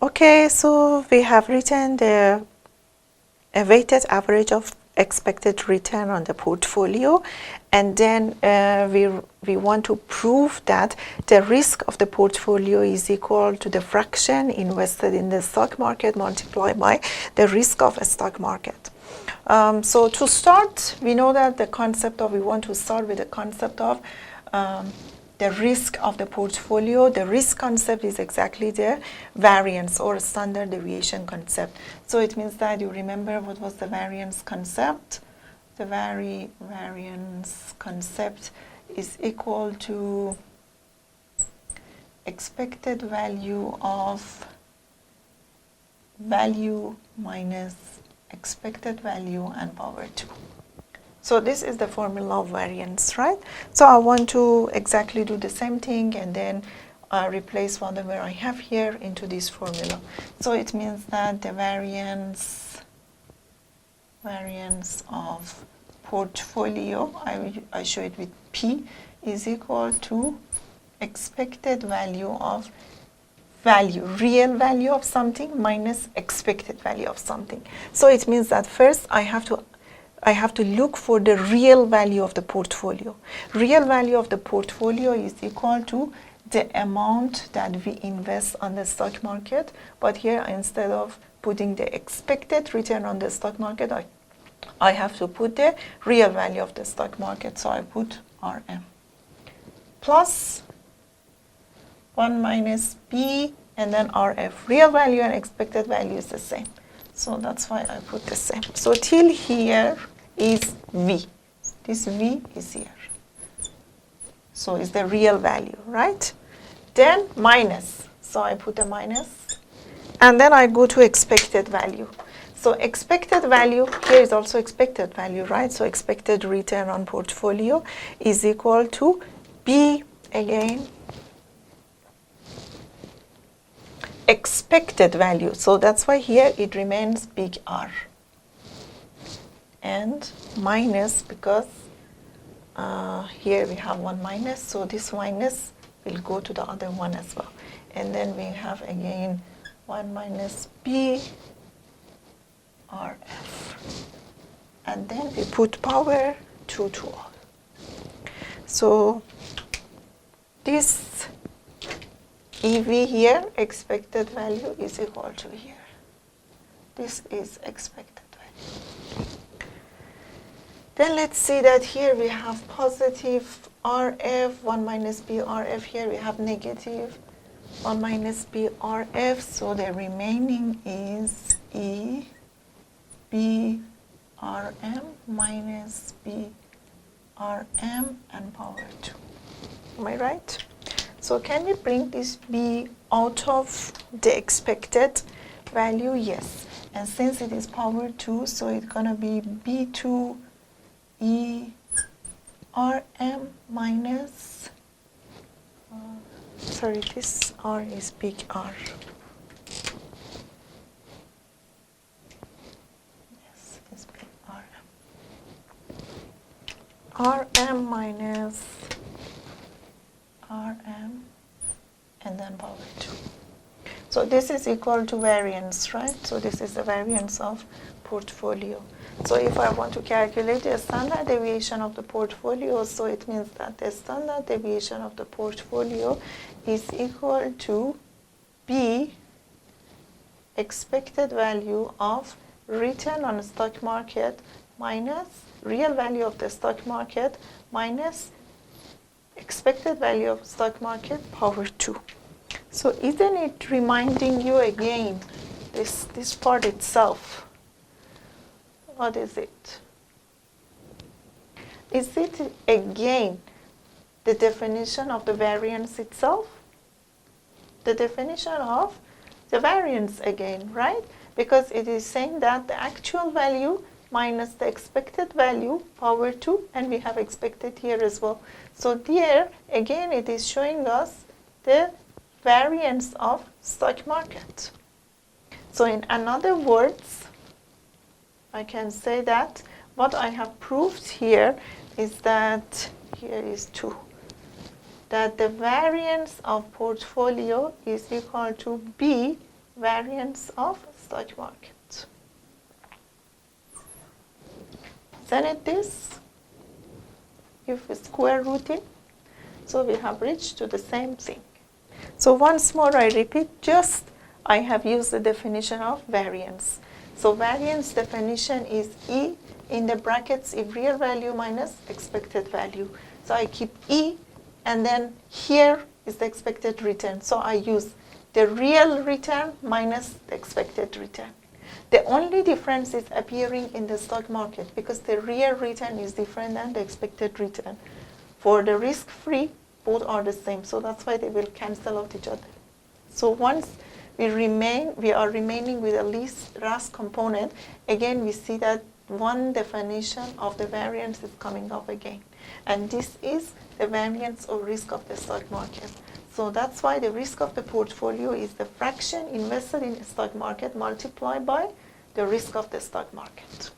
Okay, so we have written the a weighted average of expected return on the portfolio, and then we want to prove that the risk of the portfolio is equal to the fraction invested in the stock market multiplied by the risk of a stock market. So to start, we know that we want to start with the concept of the risk of the portfolio. The risk concept is exactly the variance or standard deviation concept. So it means that you remember what was the variance concept. The variance concept is equal to expected value of value minus expected value and power 2. So this is the formula of variance, right? So I want to exactly do the same thing and then replace whatever I have here into this formula. So it means that the variance of portfolio, I show it with P, is equal to expected value of real value of something minus expected value of something. So it means that first I have to look for the real value of the portfolio. Real value of the portfolio is equal to the amount that we invest on the stock market. But here, instead of putting the expected return on the stock market, I have to put the real value of the stock market. So I put RM plus 1 minus B and then RF. Real value and expected value is the same. So that's why I put the same. So till here is V. This V is here. So it's the real value, right? Then minus. So I put a minus. And then I go to expected value. So expected value, here is also expected value, right? So expected return on portfolio is equal to B again. Expected value. So that's why here it remains big R. And minus, because here we have one minus, so this minus will go to the other one as well. And then we have again 1 minus B RF. And then we put power 2 to all. So this EV here, expected value, is equal to here. This is expected value. Then let's see that here we have positive RF, 1 minus B RF. Here we have negative 1 minus B RF. So the remaining is E B RM minus B RM and power 2. Am I right? So can we bring this B out of the expected value? Yes. And since it is power 2, so it's going to be B2 E RM minus, this R is big R. Yes, it's big RM. RM minus RM and then power 2. So this is equal to variance, right? So this is the variance of portfolio. So if I want to calculate the standard deviation of the portfolio, so it means that the standard deviation of the portfolio is equal to B expected value of return on the stock market minus real value of the stock market minus expected value of stock market power 2. So isn't it reminding you again this part itself? What is it? Is it again the definition of the variance itself? The definition of the variance again, right? Because it is saying that the actual value minus the expected value power 2, and we have expected here as well. So there again it is showing us the variance of stock market. So in other words, I can say that what I have proved here is that here is 2. That the variance of portfolio is equal to B variance of stock market. Isn't it this? If we square root it, so we have reached to the same thing. So once more I repeat, just I have used the definition of variance. So variance definition is E in the brackets if real value minus expected value. So I keep E, and then here is the expected return. So I use the real return minus the expected return. The only difference is appearing in the stock market because the real return is different than the expected return. For the risk-free, both are the same. So that's why they will cancel out each other. So once we are remaining with the least RAS component, again we see that one definition of the variance is coming up again. And this is the variance or risk of the stock market. So that's why the risk of the portfolio is the fraction invested in the stock market multiplied by the risk of the stock market.